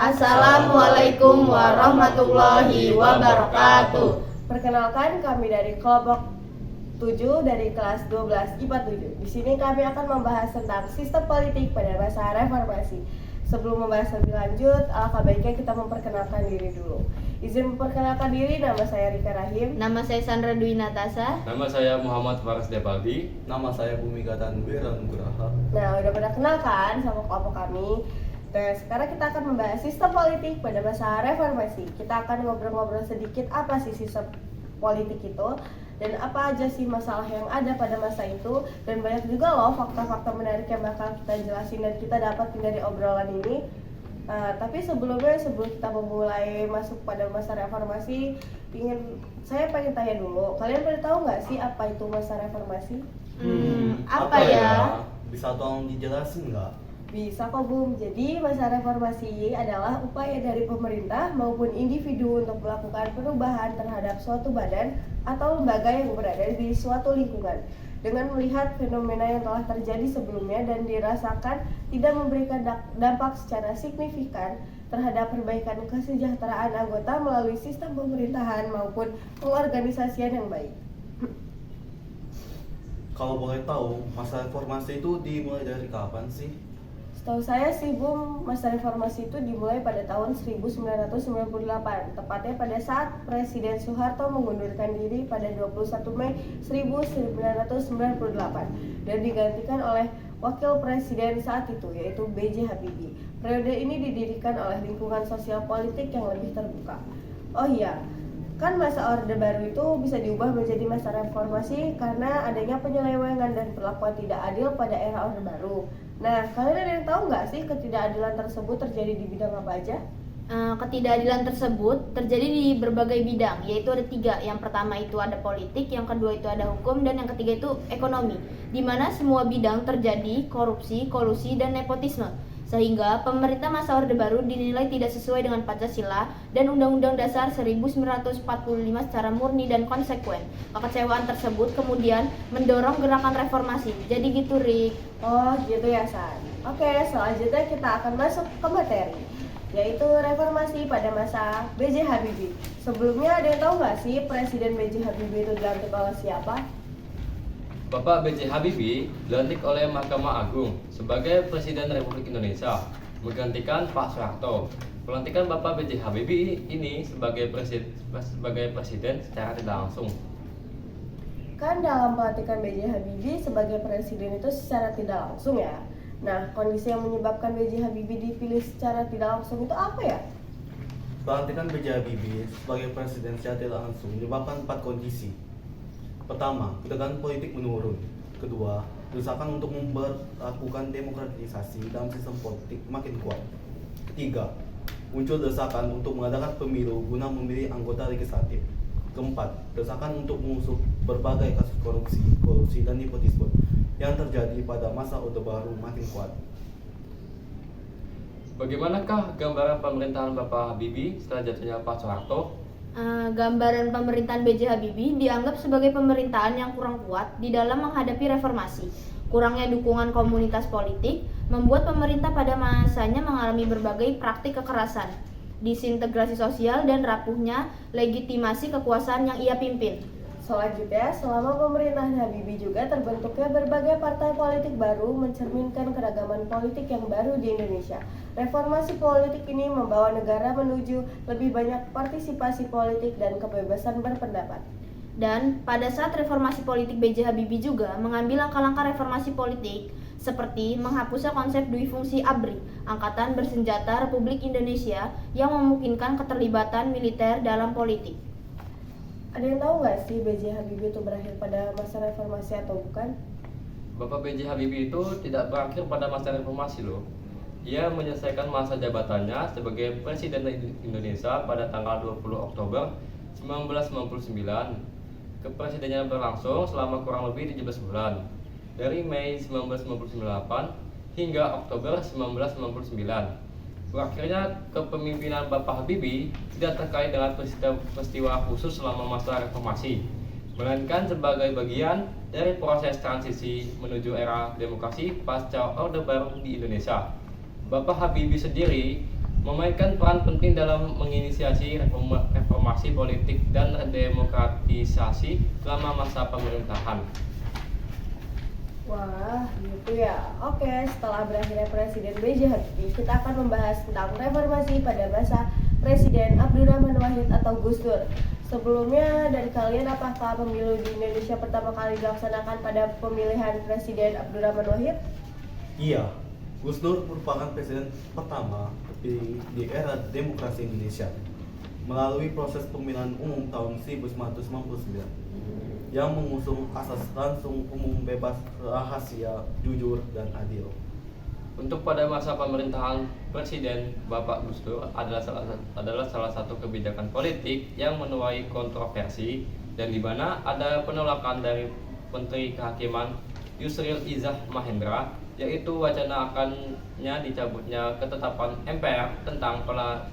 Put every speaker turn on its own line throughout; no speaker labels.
Assalamualaikum warahmatullahi wabarakatuh.
Perkenalkan, kami dari kelompok 7 dari kelas 12 IPA 7. Di sini kami akan membahas tentang sistem politik pada masa reformasi. Sebelum membahas lebih lanjut, alangkah baiknya kita memperkenalkan diri dulu. Izin memperkenalkan diri, nama saya Rika Rahim.
Nama saya Sandra Dwi Natasa.
Nama saya Muhammad Faras Depaldi.
Nama saya Bumi Tanwira Nugraha.
Nah, udah pada kenal kan sama kelompok kami? Nah, sekarang kita akan membahas sistem politik pada masa reformasi. Kita akan ngobrol-ngobrol sedikit apa sih sistem politik itu dan apa aja sih masalah yang ada pada masa itu, dan banyak juga loh fakta-fakta menarik yang bakal kita jelasin dan kita dapat dari obrolan ini. Tapi sebelum kita memulai masuk pada masa reformasi, saya pengen tanya dulu, kalian pada tahu nggak sih apa itu masa reformasi?
Apa ya?
Bisa tolong dijelasin nggak?
Bisa kok Bum. Jadi masa reformasi adalah upaya dari pemerintah maupun individu untuk melakukan perubahan terhadap suatu badan atau lembaga yang berada di suatu lingkungan dengan melihat fenomena yang telah terjadi sebelumnya dan dirasakan tidak memberikan dampak secara signifikan terhadap perbaikan kesejahteraan anggota melalui sistem pemerintahan maupun pengorganisasian yang baik.
Kalau boleh tahu, masa reformasi itu dimulai dari kapan sih?
Setahu saya sih Bum, masa reformasi itu dimulai pada tahun 1998, tepatnya pada saat Presiden Soeharto mengundurkan diri pada 21 Mei 1998 dan digantikan oleh Wakil Presiden saat itu, yaitu B.J. Habibie. Periode ini didirikan oleh lingkungan sosial politik yang lebih terbuka. Oh iya, kan masa Orde Baru itu bisa diubah menjadi masa reformasi karena adanya penyelewengan dan perlakuan tidak adil pada era Orde Baru. Nah, kalian ada yang tahu nggak sih ketidakadilan tersebut terjadi di bidang apa aja?
Ketidakadilan tersebut terjadi di berbagai bidang, yaitu ada 3. Yang pertama itu ada politik, yang kedua itu ada hukum, dan yang ketiga itu ekonomi, di mana semua bidang terjadi korupsi, kolusi, dan nepotisme. Sehingga pemerintah masa Orde Baru dinilai tidak sesuai dengan Pancasila dan Undang-Undang Dasar 1945 secara murni dan konsekuen. Kekecewaan tersebut kemudian mendorong gerakan reformasi. Jadi gitu, Rik.
Oh gitu ya San. Oke, selanjutnya kita akan masuk ke materi, yaitu reformasi pada masa B.J. Habibie. Sebelumnya ada yang tahu nggak sih Presiden B.J. Habibie itu dilantik oleh siapa?
Bapak B.J. Habibie dilantik oleh Mahkamah Agung sebagai Presiden Republik Indonesia, menggantikan Pak Soeharto. Pelantikan Bapak B.J. Habibie ini sebagai presiden secara tidak langsung.
Kan dalam pelantikan B.J. Habibie sebagai presiden itu secara tidak langsung ya. Nah, kondisi yang menyebabkan B.J. Habibie dipilih secara tidak langsung itu apa ya?
Pelantikan B.J. Habibie sebagai presiden secara tidak langsung menyebabkan 4 kondisi. Pertama, ketegangan politik menurun. Kedua, desakan untuk memperlakukan demokratisasi dalam sistem politik makin kuat. Ketiga, muncul desakan untuk mengadakan pemilu guna memilih anggota legislatif. Keempat, desakan untuk mengusut berbagai kasus korupsi dan nepotisme yang terjadi pada masa Orde Baru makin kuat.
Bagaimanakah gambaran pemerintahan Bapak Habibie setelah jatuhnya Pak Soeharto?
Gambaran pemerintahan B.J. Habibie dianggap sebagai pemerintahan yang kurang kuat di dalam menghadapi reformasi. Kurangnya dukungan komunitas politik membuat pemerintah pada masanya mengalami berbagai praktik kekerasan, disintegrasi sosial, dan rapuhnya legitimasi kekuasaan yang ia pimpin.
Selanjutnya, selama pemerintahan Habibie juga terbentuknya berbagai partai politik baru mencerminkan keragaman politik yang baru di Indonesia. Reformasi politik ini membawa negara menuju lebih banyak partisipasi politik dan kebebasan berpendapat.
Dan pada saat reformasi politik, B.J. Habibie juga mengambil langkah-langkah reformasi politik seperti menghapusnya konsep dui fungsi ABRI, Angkatan Bersenjata Republik Indonesia, yang memungkinkan keterlibatan militer dalam politik.
Ada yang tahu nggak sih B.J. Habibie itu berakhir pada masa reformasi atau bukan?
Bapak B.J. Habibie itu tidak berakhir pada masa reformasi loh. Ia menyelesaikan masa jabatannya sebagai Presiden Indonesia pada tanggal 20 Oktober 1999. Kepresidennya berlangsung selama kurang lebih 17 bulan, dari Mei 1998 hingga Oktober 1999. Berakhirnya kepemimpinan Bapak Habibie tidak terkait dengan peristiwa khusus selama masa reformasi, melainkan sebagai bagian dari proses transisi menuju era demokrasi pasca Orde Baru di Indonesia. Bapak Habibie sendiri memainkan peran penting dalam menginisiasi reformasi politik dan demokratisasi selama masa pemerintahan.
Wah, gitu ya. Oke, setelah berakhirnya Presiden B.J. Habibie, kita akan membahas tentang reformasi pada masa Presiden Abdurrahman Wahid atau Gus Dur. Sebelumnya, dari kalian apakah pemilu di Indonesia pertama kali dilaksanakan pada pemilihan Presiden Abdurrahman Wahid?
Iya, Gus Dur merupakan presiden pertama di era demokrasi Indonesia melalui proses pemilihan umum tahun 1999 yang mengusung asas langsung umum bebas, rahasia, jujur, dan adil.
Untuk pada masa pemerintahan Presiden Bapak Gus Dur adalah salah satu kebijakan politik yang menuai kontroversi dan di mana ada penolakan dari Menteri Kehakiman Yusril Izzah Mahendra, yaitu wacana akannya dicabutnya ketetapan MPR tentang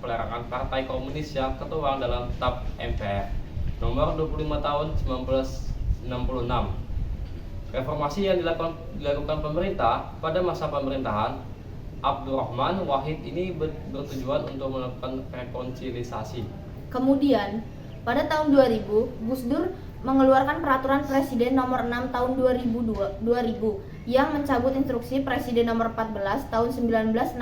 pelarangan Partai Komunis yang tertuang dalam Tab MPR nomor 25 tahun 1966. Reformasi yang dilakukan pemerintah pada masa pemerintahan Abdurrahman Wahid ini bertujuan untuk melakukan rekonsiliasi.
Kemudian, pada tahun 2000, Gus Dur mengeluarkan peraturan Presiden nomor 6 tahun 2000 yang mencabut instruksi Presiden nomor 14 tahun 1967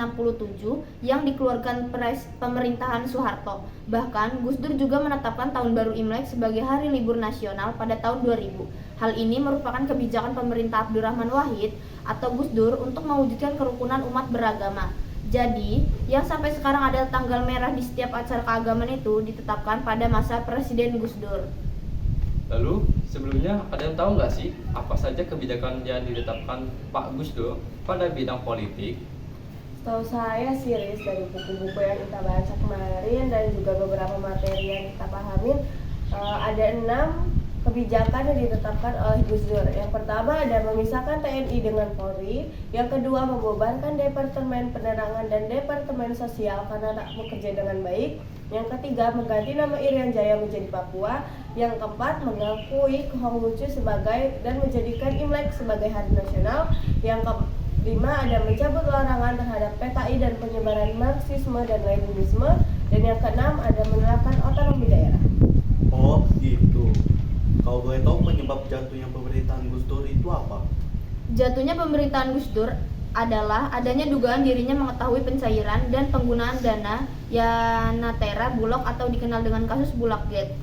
yang dikeluarkan pemerintahan Soeharto. Bahkan, Gus Dur juga menetapkan tahun baru Imlek sebagai hari libur nasional pada tahun 2000. Hal ini merupakan kebijakan pemerintah Abdurrahman Wahid atau Gus Dur untuk mewujudkan kerukunan umat beragama. Jadi, yang sampai sekarang ada tanggal merah di setiap acara keagamaan itu ditetapkan pada masa Presiden Gus Dur.
Lalu, sebelumnya ada yang tahu nggak sih apa saja kebijakan yang ditetapkan Pak Gus Dur pada bidang politik?
Setahu saya sih, Riz, dari buku-buku yang kita baca kemarin dan juga beberapa materi yang kita pahamin, ada 6 kebijakan yang ditetapkan oleh Gus Dur. Yang pertama ada memisahkan TNI dengan Polri. Yang kedua membubarkan Departemen Penerangan dan Departemen Sosial karena tak bekerja dengan baik. Yang ketiga mengganti nama Irian Jaya menjadi Papua. Yang keempat mengakui Konghucu sebagai dan menjadikan Imlek sebagai hari nasional. Yang kelima ada mencabut larangan terhadap PKI dan penyebaran Marxisme dan Leninisme. Dan yang keenam ada menerapkan otonomi daerah.
Oh gitu. Kalau boleh tahu penyebab jatuhnya pemerintahan Gus Dur itu apa?
Jatuhnya pemerintahan Gus Dur adalah adanya dugaan dirinya mengetahui pencairan dan penggunaan dana Yanatera Bulog atau dikenal dengan kasus Bulog-Gate.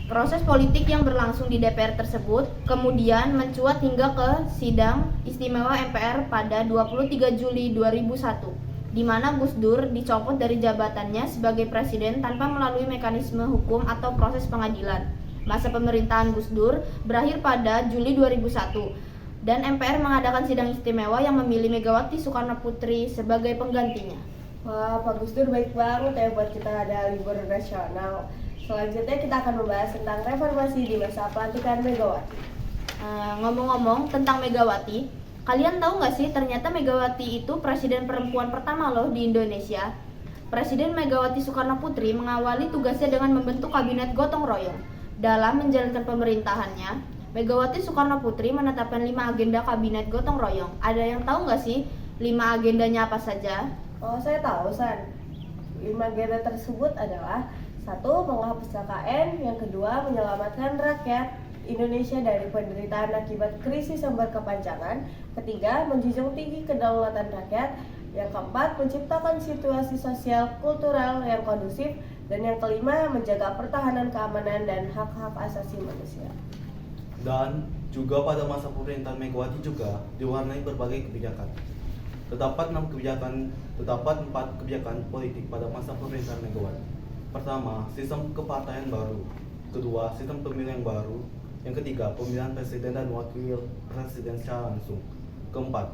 Proses politik yang berlangsung di DPR tersebut kemudian mencuat hingga ke sidang istimewa MPR pada 23 Juli 2001, di mana Gus Dur dicopot dari jabatannya sebagai presiden tanpa melalui mekanisme hukum atau proses pengadilan. Masa pemerintahan Gus Dur berakhir pada Juli 2001 dan MPR mengadakan sidang istimewa yang memilih Megawati Soekarnoputri sebagai penggantinya.
Wah, Pak Gus Dur baik banget ya buat kita ada libur nasional. Selanjutnya kita akan membahas tentang reformasi di masa pelantikan Megawati.
Ngomong-ngomong tentang Megawati, kalian tahu nggak sih ternyata Megawati itu presiden perempuan pertama loh di Indonesia. Presiden Megawati Soekarnoputri mengawali tugasnya dengan membentuk kabinet gotong royong. Dalam menjalankan pemerintahannya, Megawati Soekarnoputri menetapkan 5 agenda kabinet gotong royong. Ada yang tahu nggak sih 5 agendanya apa saja?
Oh, saya tahu, San. 5 agenda tersebut adalah 1. Menghapus KKN. Yang kedua, menyelamatkan rakyat Indonesia dari penderitaan akibat krisis yang berkepanjangan. Ketiga, menjunjung tinggi kedaulatan rakyat. Yang keempat, menciptakan situasi sosial kultural yang kondusif. Dan yang kelima, menjaga pertahanan keamanan dan hak-hak asasi manusia.
Dan juga pada masa pemerintahan Megawati juga diwarnai berbagai kebijakan. Terdapat 4 kebijakan politik pada masa pemerintahan Megawati. Pertama, sistem kepartaian baru. Kedua, sistem pemilu yang baru. Yang ketiga, pemilihan presiden dan wakil presiden secara langsung. Keempat,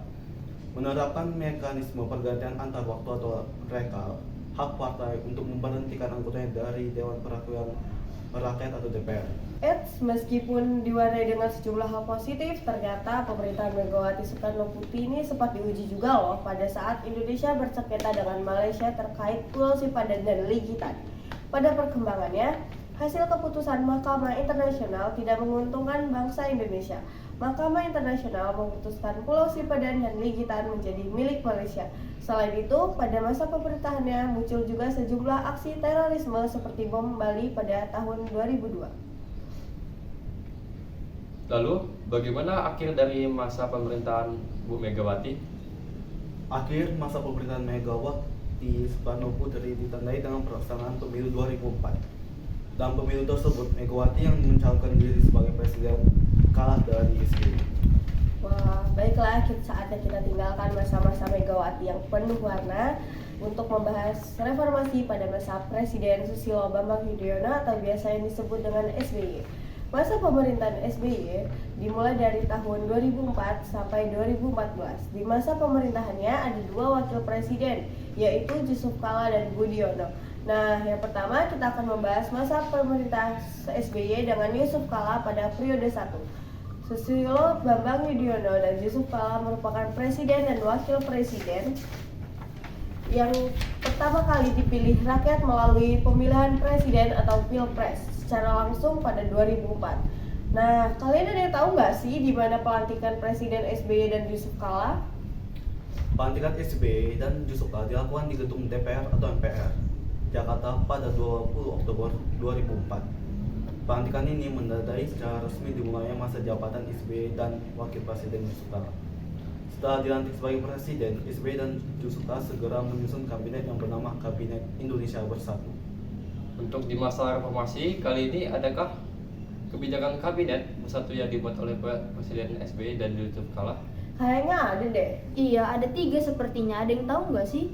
menerapkan mekanisme pergantian antar waktu atau rekal hak partai untuk memberhentikan anggotanya dari Dewan Perwakilan Rakyat atau DPR.
Meskipun diwarnai dengan sejumlah hal positif, ternyata pemerintahan Megawati Soekarnoputri ini sempat diuji juga loh pada saat Indonesia bersengketa dengan Malaysia terkait Pulau Sipadan dan Legitan. Pada perkembangannya, hasil keputusan Mahkamah Internasional tidak menguntungkan bangsa Indonesia. Mahkamah Internasional memutuskan Pulau Sipadan dan Ligitan menjadi milik Malaysia. Selain itu, pada masa pemerintahannya muncul juga sejumlah aksi terorisme seperti bom Bali pada tahun 2002.
Lalu, bagaimana akhir dari masa pemerintahan Bu Megawati?
Akhir masa pemerintahan Megawati Soekarno Putri ditandai dengan pelaksanaan pemilu 2004. Dalam pemilu tersebut, Megawati yang mencalonkan diri sebagai presiden kalah dari SBY.
Wah, baiklah, saatnya kita tinggalkan masa-masa Megawati yang penuh warna untuk membahas reformasi pada masa Presiden Susilo Bambang Yudhoyono atau biasa yang disebut dengan SBY. Masa pemerintahan SBY dimulai dari tahun 2004 sampai 2014. Di masa pemerintahannya ada dua wakil presiden, yaitu Jusuf Kalla dan Budiono. Nah, yang pertama kita akan membahas masa pemerintah SBY dengan Yusuf Kalla pada periode 1. Susilo Bambang Yudhoyono dan Jusuf Kalla merupakan presiden dan wakil presiden yang pertama kali dipilih rakyat melalui pemilihan presiden atau pilpres secara langsung pada 2004. Nah, kalian ada yang tahu nggak sih di mana pelantikan presiden SBY dan Jusuf Kalla?
Pelantikan SBY dan Jusuf Kalla dilakukan di gedung DPR atau MPR Jakarta pada 20 Oktober 2004. Pelantikan ini menandai secara resmi dimulainya masa jabatan SBY dan Wakil Presiden Jusuf Kalla. Setelah dilantik sebagai presiden, SBY dan Jusuf Kalla segera menyusun kabinet yang bernama Kabinet Indonesia Bersatu.
Untuk di masa reformasi kali ini, adakah kebijakan kabinet bersatu yang dibuat oleh Presiden SBY dan Yusuf Kalla?
Kayaknya ada deh.
Iya, ada 3 sepertinya. Ada yang tahu nggak sih?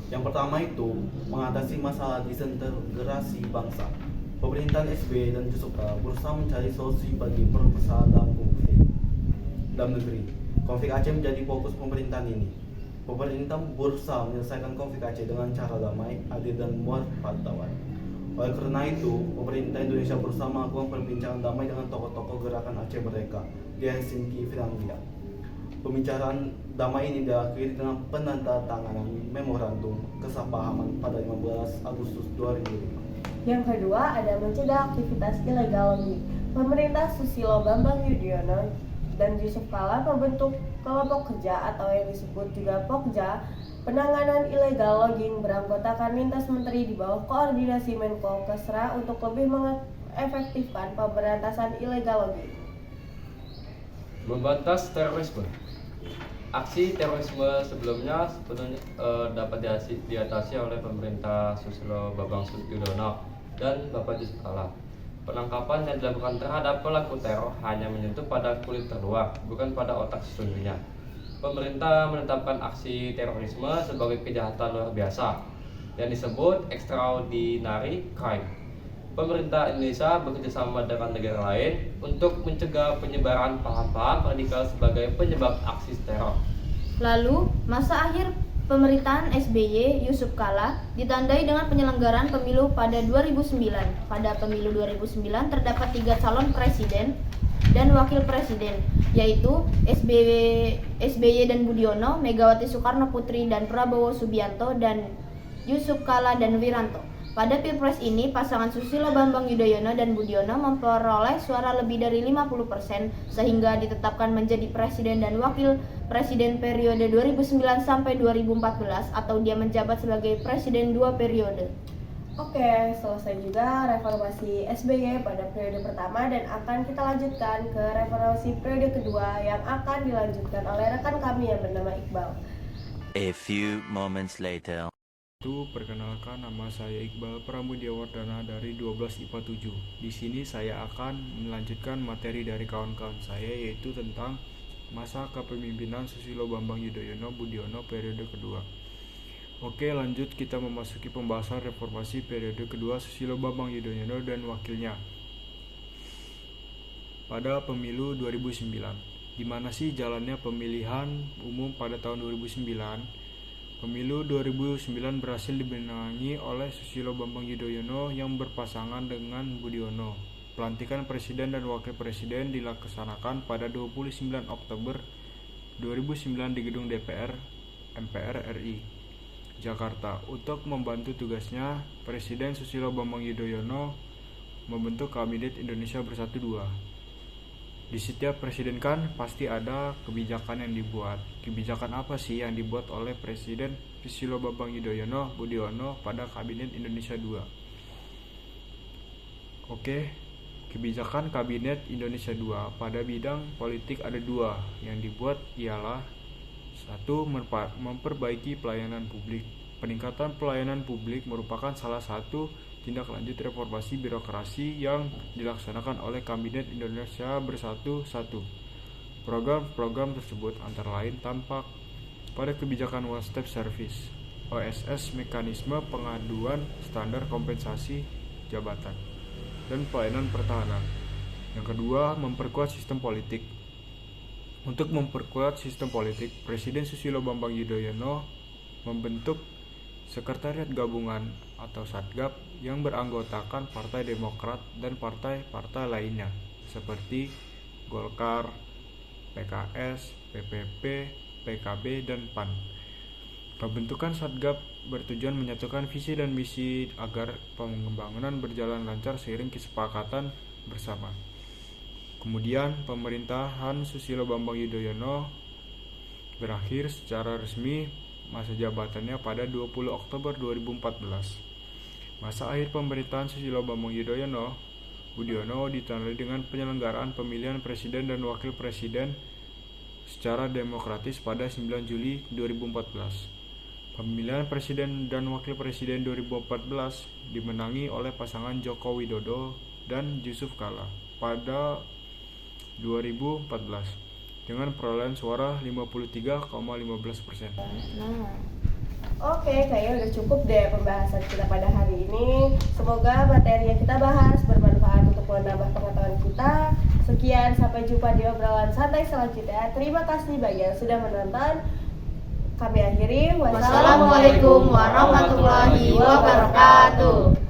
Yang pertama itu mengatasi masalah disintegrasi bangsa. Pemerintahan SBY dan Jusuf Kalla berusaha mencari solusi bagi permasalahan dalam negeri. Konflik Aceh menjadi fokus pemerintahan ini. Pemerintah berusaha menyelesaikan konflik Aceh dengan cara damai, adil dan muafakat. Oleh karena itu, pemerintah Indonesia berusaha melakukan perbincangan damai dengan tokoh-tokoh gerakan Aceh Merdeka di Helsinki, Finlandia. Pembicaraan damai ini diakhiri dengan penandatanganan memorandum kesepahaman pada 15 Agustus 2005.
Yang kedua ada mencegah aktivitas ilegal logging. Pemerintah Susilo Bambang Yudhoyono dan Jusuf Kalla membentuk kelompok kerja atau yang disebut juga Pokja penanganan ilegal logging beranggotakan lintas menteri di bawah koordinasi Menko Kesra untuk lebih mengefektifkan pemberantasan ilegal logging.
Memberantas terorisme. Aksi terorisme sebelumnya sepenuhnya dapat diatasi oleh pemerintah Susilo Bambang Yudhoyono dan Bapak Jusuf Kalla. Penangkapan yang dilakukan terhadap pelaku teror hanya menyentuh pada kulit terluar, bukan pada otak sesungguhnya. Pemerintah menetapkan aksi terorisme sebagai kejahatan luar biasa yang disebut extraordinary crime. Pemerintah Indonesia bekerjasama dengan negara lain untuk mencegah penyebaran paham-paham radikal sebagai penyebab aksi teror.
Lalu, masa akhir pemerintahan SBY Yusuf Kalla ditandai dengan penyelenggaraan pemilu pada 2009. Pada pemilu 2009 terdapat 3 calon presiden dan wakil presiden, yaitu SBY dan Budiono, Megawati Soekarno Putri dan Prabowo Subianto, dan Yusuf Kalla dan Wiranto. Pada Pilpres ini, pasangan Susilo Bambang Yudhoyono dan Budiono memperoleh suara lebih dari 50% sehingga ditetapkan menjadi presiden dan wakil presiden periode 2009 sampai 2014 atau dia menjabat sebagai presiden 2 periode.
Oke, selesai juga reformasi SBY pada periode pertama dan akan kita lanjutkan ke reformasi periode kedua yang akan dilanjutkan oleh rekan kami yang bernama Iqbal.
A few moments later.
Perkenalkan, nama saya Iqbal Pramudiawardana dari 12 IPA 7. Di sini saya akan melanjutkan materi dari kawan-kawan saya, yaitu tentang masa kepemimpinan Susilo Bambang Yudhoyono Budiono periode kedua. Oke, lanjut kita memasuki pembahasan reformasi periode kedua Susilo Bambang Yudhoyono dan wakilnya. Pada pemilu 2009, di mana sih jalannya pemilihan umum pada tahun 2009? Pemilu 2009 berhasil dimenangi oleh Susilo Bambang Yudhoyono yang berpasangan dengan Budiono. Pelantikan presiden dan wakil presiden dilaksanakan pada 29 Oktober 2009 di gedung DPR MPR RI Jakarta. Untuk membantu tugasnya, Presiden Susilo Bambang Yudhoyono membentuk Kabinet Indonesia Bersatu II. Di setiap presiden kan pasti ada kebijakan yang dibuat. Kebijakan apa sih yang dibuat oleh Presiden Susilo Bambang Yudhoyono Budiono pada Kabinet Indonesia II? Oke, kebijakan Kabinet Indonesia II pada bidang politik ada dua yang dibuat ialah satu, memperbaiki pelayanan publik. Peningkatan pelayanan publik merupakan salah satu tindak lanjut reformasi birokrasi yang dilaksanakan oleh Kabinet Indonesia Bersatu 1. Program-program tersebut antara lain tampak pada kebijakan One Step Service (OSS), mekanisme pengaduan standar kompensasi jabatan, dan pelayanan pertahanan. Yang kedua, memperkuat sistem politik. Untuk memperkuat sistem politik, Presiden Susilo Bambang Yudhoyono membentuk Sekretariat Gabungan atau Satgab yang beranggotakan Partai Demokrat dan partai-partai lainnya seperti Golkar, PKS, PPP, PKB, dan PAN. Pembentukan Satgab bertujuan menyatukan visi dan misi agar pembangunan berjalan lancar seiring kesepakatan bersama. Kemudian, pemerintahan Susilo Bambang Yudhoyono berakhir secara resmi masa jabatannya pada 20 Oktober 2014. Masa akhir pemerintahan Susilo Bambang Yudhoyono Budiono ditandai dengan penyelenggaraan pemilihan presiden dan wakil presiden secara demokratis pada 9 Juli 2014. Pemilihan presiden dan wakil presiden 2014 dimenangi oleh pasangan Joko Widodo dan Yusuf Kala pada 2014 dengan perolehan suara 53,15%.
Nah,
Oke, kayaknya udah cukup deh pembahasan kita pada hari ini. Semoga materi yang kita bahas bermanfaat untuk menambah pengetahuan kita. Sekian, sampai jumpa di obrolan santai selanjutnya. Terima kasih bagi yang sudah menonton. Kami akhiri.
wassalamualaikum warahmatullahi wabarakatuh.